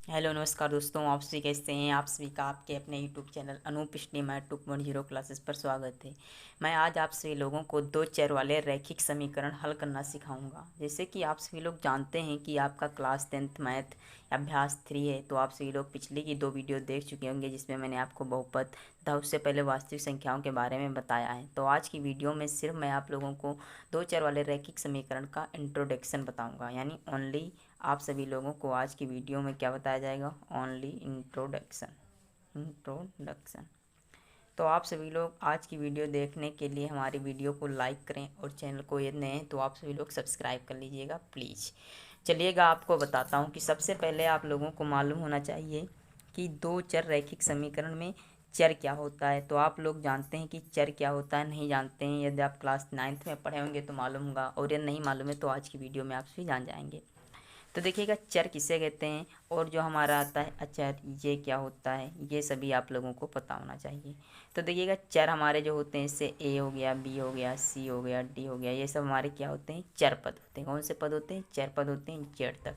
Hello नमस्कार दोस्तों, आप सभी कैसे हैं। आप सभी का आपके अपने यूट्यूब चैनल अनूप स्टीमैट 2.0 क्लासेस पर स्वागत है। मैं आज आप सभी लोगों को दो चर वाले रैखिक समीकरण हल करना सिखाऊंगा। जैसे कि आप सभी लोग जानते हैं कि आपका क्लास 10th मैथ अभ्यास 3 है, तो आप सभी लोग पिछली की 2 वीडियो देख चुके होंगे जिसमें मैंने आपको बहुपद तथा उससे पहले वास्तविक संख्याओं के बारे में बताया है। तो आज की वीडियो में सिर्फ मैं आप लोगों को दो चर वाले रैखिक समीकरण का इंट्रोडक्शन बताऊँगा, यानी ओनली आप सभी लोगों को आज की वीडियो में क्या बताया जाएगा, ओनली इंट्रोडक्शन। तो आप सभी लोग आज की वीडियो देखने के लिए हमारी वीडियो को लाइक करें और चैनल को यदि नए हैं तो आप सभी लोग सब्सक्राइब कर लीजिएगा प्लीज़। चलिएगा आपको बताता हूँ कि सबसे पहले आप लोगों को मालूम होना चाहिए कि दो चर रैखिक समीकरण में चर क्या होता है। तो आप लोग जानते हैं कि चर क्या होता है, नहीं जानते हैं? यदि आप क्लास 9th में पढ़े होंगे तो मालूम होगा, और यदि नहीं मालूम है तो आज की वीडियो में आप सभी जान जाएंगे। तो देखिएगा चर किसे कहते हैं और जो हमारा आता है अचर, ये क्या होता है, ये सभी आप लोगों को पता होना चाहिए। तो देखिएगा चर हमारे जो होते हैं, इससे ए हो गया, बी हो गया, सी हो गया, डी हो गया, ये सब हमारे क्या होते हैं, चर पद होते हैं। कौन से पद होते हैं? चर पद होते हैं, जेड तक।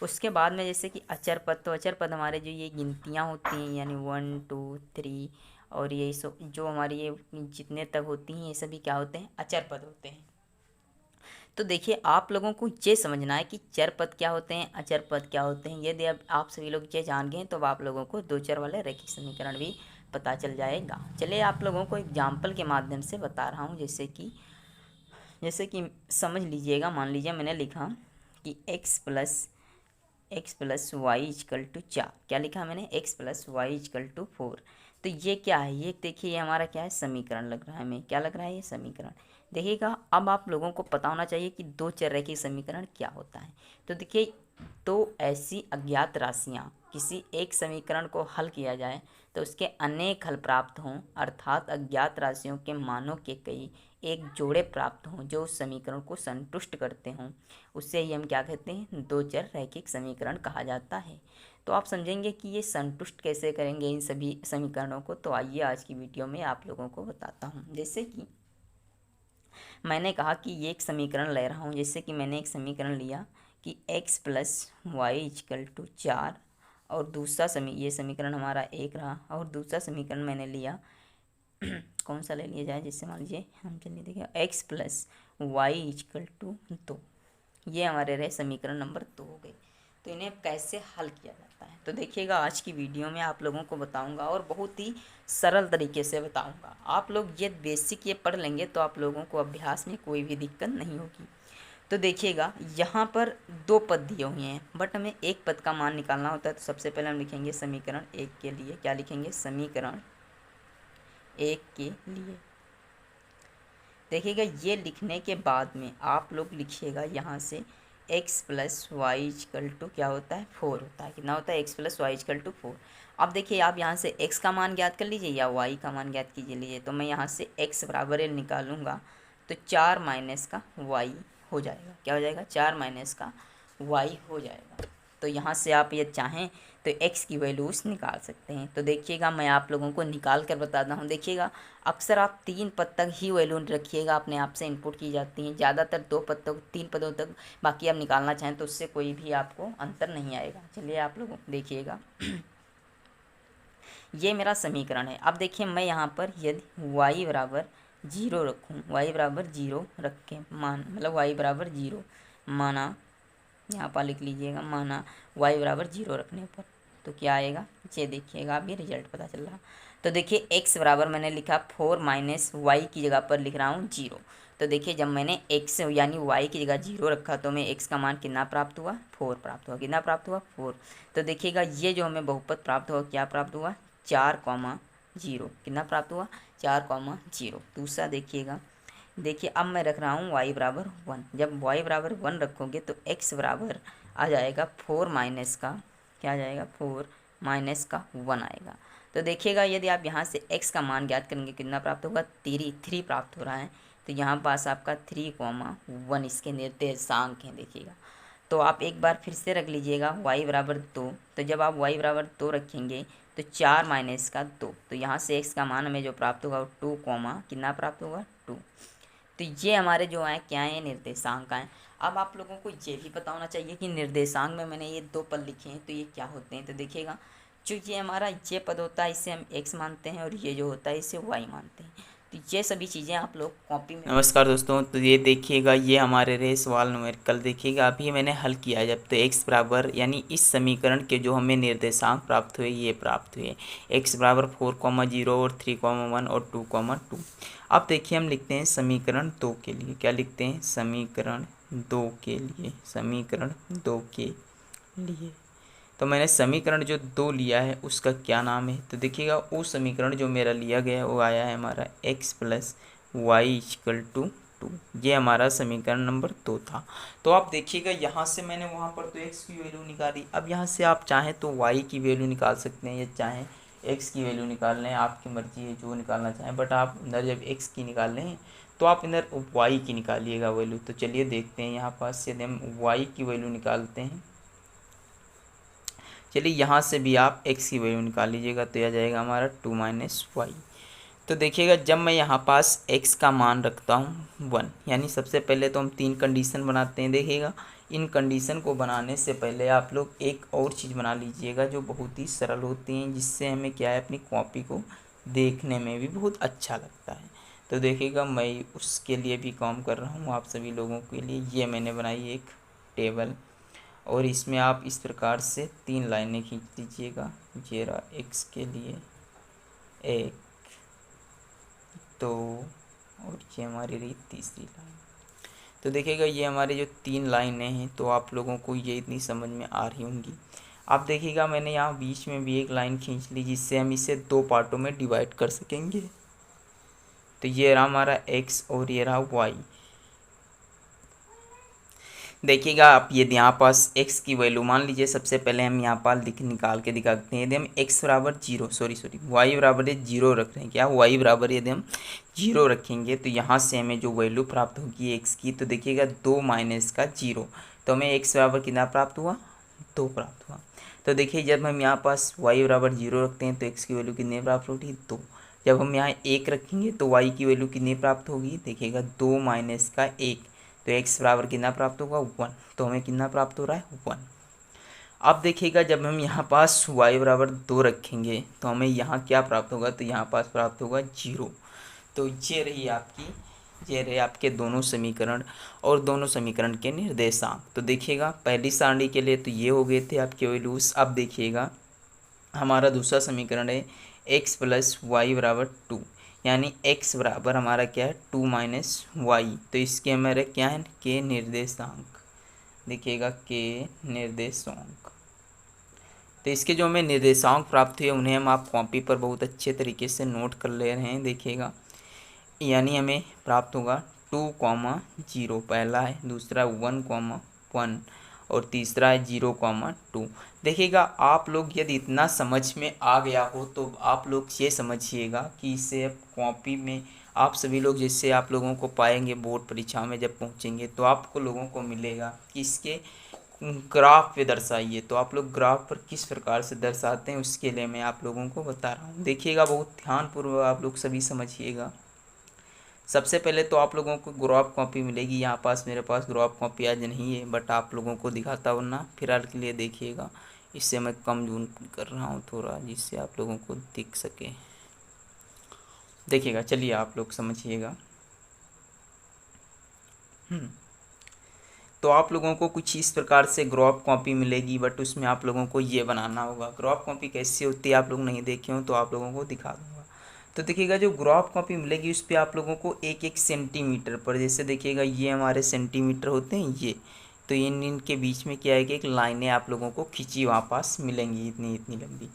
उसके बाद में जैसे कि अचर पद, तो अचर पद हमारे जो ये गिनतियाँ होती हैं, यानी 1 2 3 और ये जो हमारी ये जितने तक होती हैं, ये सभी क्या होते हैं, अचर पद होते हैं। तो देखिए आप लोगों को ये समझना है कि चर पद क्या होते हैं, अचर पद क्या होते हैं। यदि अब आप सभी लोग ये जान गए तो आप लोगों को दो चर वाले रैखिक समीकरण भी पता चल जाएगा। चलिए आप लोगों को एग्जाम्पल के माध्यम से बता रहा हूँ। जैसे कि समझ लीजिएगा, मान लीजिए मैंने लिखा कि x plus Y equal to 4। क्या लिखा मैंने? x+y = 4। तो ये क्या है? ये देखिए, ये हमारा क्या है, समीकरण लग रहा है हमें। क्या लग रहा है? ये समीकरण। देखिएगा अब आप लोगों को पता होना चाहिए कि दो चर रैखिक समीकरण क्या होता है। तो देखिए, तो ऐसी अज्ञात राशियाँ किसी एक समीकरण को हल किया जाए तो उसके अनेक हल प्राप्त हों, अर्थात अज्ञात राशियों के मानों के कई एक जोड़े प्राप्त हों जो उस समीकरण को संतुष्ट करते हों, उससे ही हम क्या कहते हैं, दो चर रैखिक समीकरण कहा जाता है। तो आप समझेंगे कि ये संतुष्ट कैसे करेंगे इन सभी समीकरणों को। तो आइए आज की वीडियो में आप लोगों को बताता हूँ। जैसे कि मैंने कहा कि ये एक समीकरण ले रहा हूँ। जैसे कि मैंने एक समीकरण लिया कि x+y = 4, और दूसरा ये समीकरण हमारा एक रहा, और दूसरा समीकरण मैंने लिया कौन सा ले लिया जाए, जिससे मान लीजिए हम चलिए देखिए x+y = 2। ये हमारे रहे समीकरण नंबर 2 हो गए। तो इन्हें कैसे हल किया जाता है तो देखिएगा आज की वीडियो में आप लोगों को बताऊंगा, और बहुत ही सरल तरीके से बताऊंगा। आप लोग ये बेसिक ये पढ़ लेंगे तो आप लोगों को अभ्यास में कोई भी दिक्कत नहीं होगी। तो देखिएगा यहाँ पर दो पद दिए हुए हैं, बट हमें एक पद का मान निकालना होता है। तो सबसे पहले हम लिखेंगे समीकरण एक के लिए। क्या लिखेंगे? समीकरण एक के लिए। देखिएगा ये लिखने के बाद में आप लोग लिखिएगा यहाँ से x+y = क्या होता है, 4 होता है। कितना होता है? x+y = 4। अब देखिए आप यहाँ से x का मान ज्ञात कर लीजिए या y का मान ज्ञात कीजिए लीजिए। तो मैं यहाँ से x बराबर निकालूंगा तो 4 माइनस का y हो जाएगा। क्या हो जाएगा? 4 माइनस का y हो जाएगा। तो यहाँ से आप ये चाहें तो x की वैल्यूज निकाल सकते हैं। तो देखिएगा मैं आप लोगों को निकाल कर बताता हूँ। देखिएगा अक्सर आप 3 पद तक ही वैल्यू रखिएगा, अपने आप से इनपुट की जाती हैं। ज़्यादातर 2 पद तक, 3 पदों तक बाकी आप निकालना चाहें तो उससे कोई भी आपको अंतर नहीं आएगा। चलिए आप लोग देखिएगा ये मेरा समीकरण है। अब देखिए मैं यहाँ पर यदि y बराबर 0 रखूँ, y बराबर 0 रख के मतलब y बराबर 0 माना, यहाँ पर लिख लीजिएगा, माना y बराबर 0 रखने पर तो क्या आएगा, ये देखिएगा अभी रिजल्ट पता चल रहा। तो देखिए x बराबर मैंने लिखा 4 माइनस वाई की जगह पर लिख रहा हूँ 0। तो देखिए जब मैंने x यानी y की जगह 0 रखा तो हमें x का मान कितना प्राप्त हुआ, 4 प्राप्त हुआ। कितना प्राप्त हुआ? 4। तो देखिएगा ये जो हमें बहुपद प्राप्त हुआ, क्या प्राप्त हुआ, 4,0। कितना प्राप्त हुआ? 4,0। दूसरा देखिएगा, देखिए अब मैं रख रहा हूँ y बराबर 1। जब y बराबर 1 रखोगे तो x बराबर आ जाएगा 4 माइनस का, क्या आ जाएगा, 4 माइनस का 1 आएगा। तो देखिएगा यदि आप यहाँ से x का मान ज्ञात करेंगे कितना प्राप्त होगा, 3 प्राप्त हो रहा है। तो यहाँ पास आपका 3,1 इसके निर्देशांक हैं। देखिएगा तो आप एक बार फिर से रख लीजिएगा y बराबर 2। तो जब आप y बराबर 2 रखेंगे तो 4 माइनस का 2, तो यहाँ से x का मान हमें जो प्राप्त होगा वो 2, कितना प्राप्त होगा, 2। तो ये हमारे जो हैं क्या है, निर्देशांक हैं। अब आप लोगों को ये भी पता होना चाहिए कि निर्देशांक में मैंने ये 2 पद लिखे हैं तो ये क्या होते हैं। तो देखिएगा, जो ये हमारा ये पद होता है इसे हम x मानते हैं और ये जो होता है इसे y मानते हैं। तो ये सभी चीज़ें आप लोग कॉपी में। नमस्कार दोस्तों, तो ये देखिएगा, ये हमारे रहे सवाल न्यूमेरिकल। देखिएगा अभी मैंने हल किया है। जब तो x बराबर, यानी इस समीकरण के जो हमें निर्देशांक प्राप्त हुए ये प्राप्त हुए, x बराबर 4,0 और 3,1 और 2,2। अब देखिए हम लिखते हैं समीकरण 2 के लिए। क्या लिखते हैं? समीकरण 2 के लिए, समीकरण 2 के लिए। तो मैंने समीकरण जो 2 लिया है उसका क्या नाम है? तो देखिएगा, वो समीकरण जो मेरा लिया गया है वो आया है हमारा x + y = 2। ये हमारा समीकरण नंबर 2 था। तो आप देखिएगा, यहाँ से मैंने वहाँ पर तो x की वैल्यू निकाली। अब यहाँ से आप चाहें तो y की वैल्यू निकाल सकते हैं या चाहें x की वैल्यू निकाल लें, आपकी मर्जी है जो निकालना चाहें। बट आप इधर जब x की निकाल लें तो आप इधर y की निकालिएगा वैल्यू। तो चलिए देखते हैं, यहाँ पास यदि हम y की वैल्यू निकालते हैं, चलिए यहाँ से भी आप x की वैल्यू निकाल लीजिएगा तो यह जाएगा हमारा 2 - y। तो देखिएगा, जब मैं यहाँ पास x का मान रखता हूँ 1, यानी सबसे पहले तो हम 3 कंडीशन बनाते हैं। देखिएगा, इन कंडीशन को बनाने से पहले आप लोग एक और चीज़ बना लीजिएगा जो बहुत ही सरल होती हैं, जिससे हमें क्या है, अपनी कॉपी को देखने में भी बहुत अच्छा लगता है। तो देखिएगा, मैं उसके लिए भी काम कर रहा हूँ आप सभी लोगों के लिए। ये मैंने बनाई एक टेबल, और इसमें आप इस प्रकार से 3 लाइनें खींच दीजिएगा। ये रहा x के लिए 1, 2 और ये हमारी रही तीसरी लाइन। तो देखिएगा, ये हमारे जो 3 लाइनें हैं तो आप लोगों को ये इतनी समझ में आ रही होंगी। आप देखिएगा, मैंने यहाँ बीच में भी एक लाइन खींच ली जिससे हम इसे 2 पार्टों में डिवाइड कर सकेंगे। तो ये रहा हमारा x और ये रहा y। देखिएगा, आप यदि यहाँ पास x की वैल्यू मान लीजिए, सबसे पहले हम यहाँ पर निकाल के दिखाते हैं। यदि हम x बराबर 0 y बराबर 0 रख रहे हैं, क्या y बराबर यदि हम 0 रखेंगे तो यहाँ से हमें जो वैल्यू प्राप्त होगी x की, तो देखिएगा 2 - का 0, तो हमें x बराबर कितना प्राप्त हुआ? 2 प्राप्त हुआ। तो देखिए, जब हम यहाँ पास y बराबर 0 रखते हैं तो x की वैल्यू कितनी प्राप्त होगी? 2। जब हम यहाँ 1 रखेंगे तो y की वैल्यू कितनी प्राप्त होगी? देखिएगा 2 - का 1, तो x बराबर कितना प्राप्त होगा? 1। तो हमें कितना प्राप्त हो रहा है? 1। अब देखिएगा, जब हम यहाँ पास y बराबर 2 रखेंगे तो हमें यहाँ क्या प्राप्त होगा? तो यहाँ पास प्राप्त होगा 0। तो ये रहे आपके दोनों समीकरण और दोनों समीकरण के निर्देशांक। तो देखिएगा, पहली सारणी के लिए तो ये हो गए थे आपके वैल्यूज। अब देखिएगा, हमारा दूसरा समीकरण है x + y बराबर 2, यानी x बराबर हमारा क्या है? 2 - y। तो इसके हमारे क्या है? के निर्देशांक। देखिएगा, के निर्देशांक। तो इसके जो हमें निर्देशांक प्राप्त हुए उन्हें हम आप कॉपी पर बहुत अच्छे तरीके से नोट कर ले रहे हैं। देखिएगा, यानी हमें प्राप्त होगा 2,0 पहला है, दूसरा 1,1 और तीसरा है 0,2। देखिएगा, आप लोग यदि इतना समझ में आ गया हो तो आप लोग ये समझिएगा कि इसे कॉपी में आप सभी लोग, जिससे आप लोगों को पाएंगे बोर्ड परीक्षा में जब पहुंचेंगे तो आपको लोगों को मिलेगा कि इसके ग्राफ पे दर्शाइए। तो आप लोग ग्राफ पर किस प्रकार से दर्शाते हैं उसके लिए मैं आप लोगों को बता रहा हूँ। देखिएगा, बहुत ध्यानपूर्वक आप लोग सभी समझिएगा। सबसे पहले तो आप लोगों को ग्राफ कॉपी मिलेगी। यहाँ पास मेरे पास ग्राफ कॉपी आज नहीं है, बट आप लोगों को दिखाता हूँ ना, फिलहाल के लिए देखिएगा। इससे मैं कम जूम कर रहा हूँ थोड़ा, जिससे आप लोगों को दिख सके। देखिएगा, चलिए आप लोग समझिएगा। तो आप लोगों को कुछ इस प्रकार से ग्राफ कॉपी मिलेगी, बट उसमें आप लोगों को ये बनाना होगा। ग्राफ कॉपी कैसे होती है आप लोग नहीं देखे हो तो आप लोगों को दिखा दूँगा। तो देखिएगा, जो ग्राफ कॉपी मिलेगी उस पर आप लोगों को 1-1 सेंटीमीटर पर, जैसे देखिएगा ये हमारे सेंटीमीटर होते हैं ये, तो इनके बीच में क्या है कि एक लाइनें आप लोगों को खींची वहाँ पास मिलेंगी, इतनी इतनी लंबी।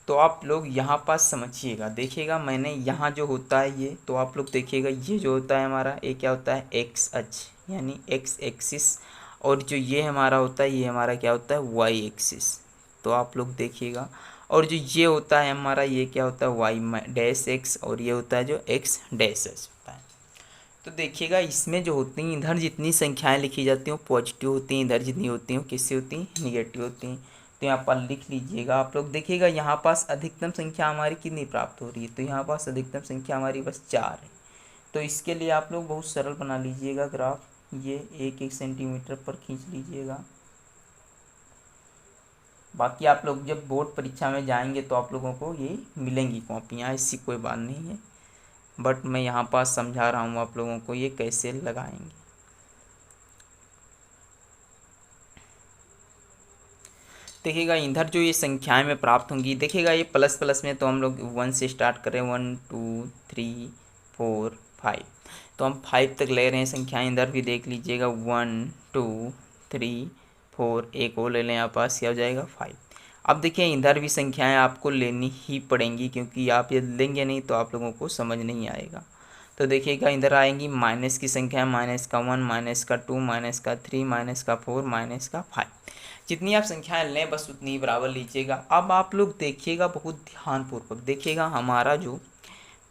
तो आप लोग यहाँ पास समझिएगा। देखिएगा, मैंने यहाँ जो होता है ये, तो आप लोग देखिएगा ये जो होता है हमारा, ये क्या होता है? एक्स अक्ष, यानी एक्स एक्सिस। और जो ये हमारा होता है ये हमारा क्या होता है? Y axis. तो आप लोग देखिएगा, और जो ये होता है हमारा, ये क्या होता है? वाई डैश एक्स, और ये होता है जो एक्स डैश एच होता है। तो देखिएगा, इसमें जो होती हैं इधर जितनी संख्याएं लिखी जाती हैं पॉजिटिव होती हैं, इधर जितनी होती हैं किससे होती हैं? निगेटिव होती हैं। तो यहाँ पर लिख लीजिएगा आप लोग। देखिएगा, यहाँ पास अधिकतम संख्या हमारी कितनी प्राप्त हो रही है? तो यहाँ पास अधिकतम संख्या हमारी बस 4 है। तो इसके लिए आप लोग बहुत सरल बना लीजिएगा ग्राफ, ये 1-1 सेंटीमीटर पर खींच लीजिएगा। बाकी आप लोग जब बोर्ड परीक्षा में जाएंगे तो आप लोगों को ये मिलेंगी कॉपियाँ, ऐसी कोई बात नहीं है, बट मैं यहाँ पास समझा रहा हूँ आप लोगों को ये कैसे लगाएंगे। देखिएगा इधर जो ये संख्याएं में प्राप्त होंगी, देखिएगा ये प्लस प्लस में तो हम लोग 1 से स्टार्ट करें, 1 2 3 4 5, तो हम 5 तक ले रहे हैं संख्याएं। इधर भी देख लीजिएगा 1 2 3 4, एक और ले लें यहाँ पास, क्या हो जाएगा 5। अब देखिए इधर भी संख्याएं आपको लेनी ही पड़ेंगी, क्योंकि आप ये लेंगे नहीं तो आप लोगों को समझ नहीं आएगा। तो देखिएगा इधर आएंगी माइनस की संख्या, माइनस का 1, माइनस का 2, माइनस का 3, माइनस का 4, माइनस का 5। जितनी आप संख्याएं लें बस उतनी बराबर लीजिएगा। अब आप लोग देखिएगा बहुत ध्यानपूर्वक देखिएगा, हमारा जो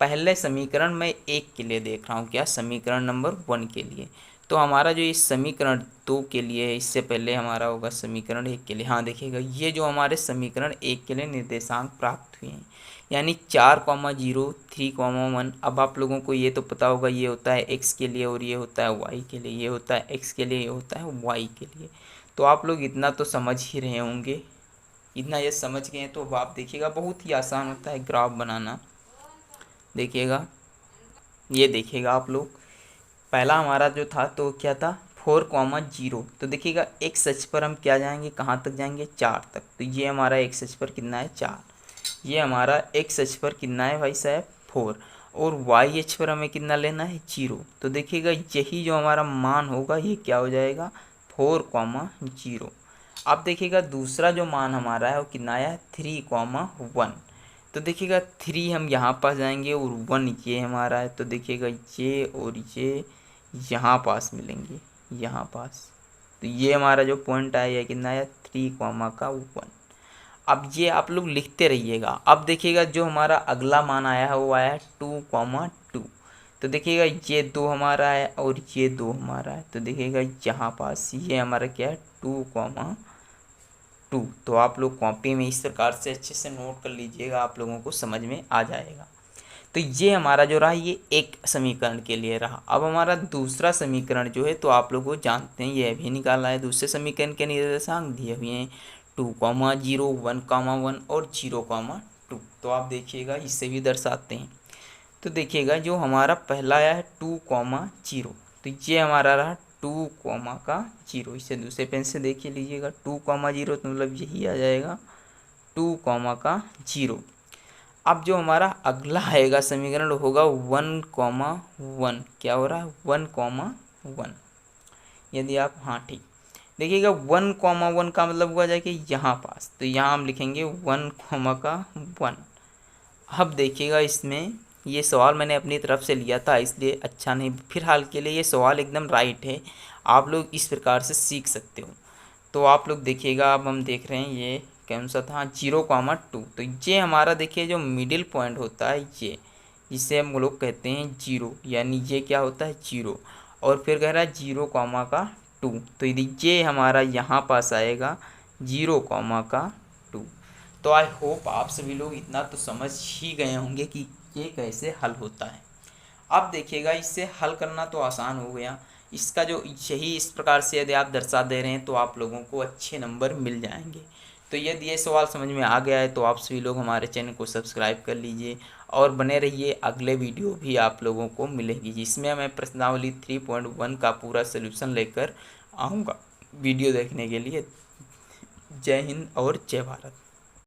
पहले समीकरण मैं 1 के लिए देख रहा हूँ, क्या समीकरण नंबर 1 के लिए, तो हमारा जो इस समीकरण 2 के लिए है, इससे पहले हमारा होगा समीकरण 1 के लिए। हाँ देखिएगा ये जो हमारे समीकरण 1 के लिए निर्देशांक प्राप्त हुए हैं, यानी 4,0, 3,1। अब आप लोगों को ये तो पता होगा ये होता है x के लिए और ये होता है y के लिए, ये होता है x के लिए, ये होता है y के लिए। तो आप लोग इतना तो समझ ही रहे होंगे, इतना ये समझ गए हैं तो अब आप देखिएगा बहुत ही आसान होता है ग्राफ बनाना। देखिएगा ये देखिएगा आप लोग, पहला हमारा जो था तो क्या था 4,0, तो देखिएगा एक्स अक्ष पर हम क्या जाएंगे, कहाँ तक जाएंगे 4 तक, तो ये हमारा एक्स अक्ष पर कितना है 4, ये हमारा एक्स अक्ष पर कितना है भाई साहब 4, और वाई अक्ष पर हमें कितना लेना है 0। तो देखिएगा यही जो हमारा मान होगा ये क्या हो जाएगा 4,0। अब देखिएगा दूसरा जो मान हमारा है वो कितना है 3,1, तो देखिएगा 3 हम यहाँ पास जाएंगे और 1 ये हमारा है, तो देखिएगा ये और ये यहाँ पास मिलेंगे, यहाँ पास, तो ये हमारा जो पॉइंट आया है कितना है 3,1। अब ये आप लोग लिखते रहिएगा। अब देखिएगा जो हमारा अगला मान आया है वो आया है 2,2, तो देखिएगा ये 2 हमारा है और ये 2 हमारा है, तो देखिएगा यहाँ पास ये हमारा क्या है 2,2। तो आप लोग कॉपी में इस प्रकार से अच्छे से नोट कर लीजिएगा, आप लोगों को समझ में आ जाएगा। तो ये हमारा जो रहा ये एक समीकरण के लिए रहा। अब हमारा दूसरा समीकरण जो है तो आप लोग वो जानते हैं, ये भी निकालना है। दूसरे समीकरण के निर्देशांक दिए हुए हैं 2,0, 1,1 और 0,2। तो आप देखिएगा इससे भी दर्शाते हैं। तो देखिएगा जो हमारा पहला आया है 2,0, तो ये हमारा रहा 2,0, इसे दूसरे पेन से देखिए लीजिएगा 2,0, तो मतलब यही आ जाएगा 2,0। अब जो हमारा अगला आएगा समीकरण होगा 1,1, क्या हो रहा है 1,1, यदि आप, हाँ ठीक, देखिएगा 1,1 का मतलब हुआ जाएगा यहाँ पास, तो यहाँ हम लिखेंगे 1,1। अब देखिएगा इसमें ये सवाल मैंने अपनी तरफ से लिया था इसलिए अच्छा नहीं, फिलहाल के लिए ये सवाल एकदम राइट है, आप लोग इस प्रकार से सीख सकते हो। तो आप लोग देखिएगा अब हम देख रहे हैं ये कौन सा था 0,2, तो ये हमारा देखिए जो मिडिल पॉइंट होता है ये, जिसे हम लोग कहते हैं 0, यानी ये क्या होता है 0, और फिर कह रहा है 0,2, तो ये हमारा यहाँ पास आएगा 0,2। तो आई होप आप सभी लोग इतना तो समझ ही गए होंगे कि ये कैसे हल होता है। अब देखिएगा इससे हल करना तो आसान हो गया, इसका जो यही इस प्रकार से यदि आप दर्शा दे रहे हैं तो आप लोगों को अच्छे नंबर मिल जाएंगे। तो यदि ये सवाल समझ में आ गया है तो आप सभी लोग हमारे चैनल को सब्सक्राइब कर लीजिए और बने रहिए, अगले वीडियो भी आप लोगों को मिलेगी जिसमें मैं प्रश्नावली 3.1 का पूरा सोल्यूशन लेकर आऊँगा। वीडियो देखने के लिए जय हिंद और जय भारत।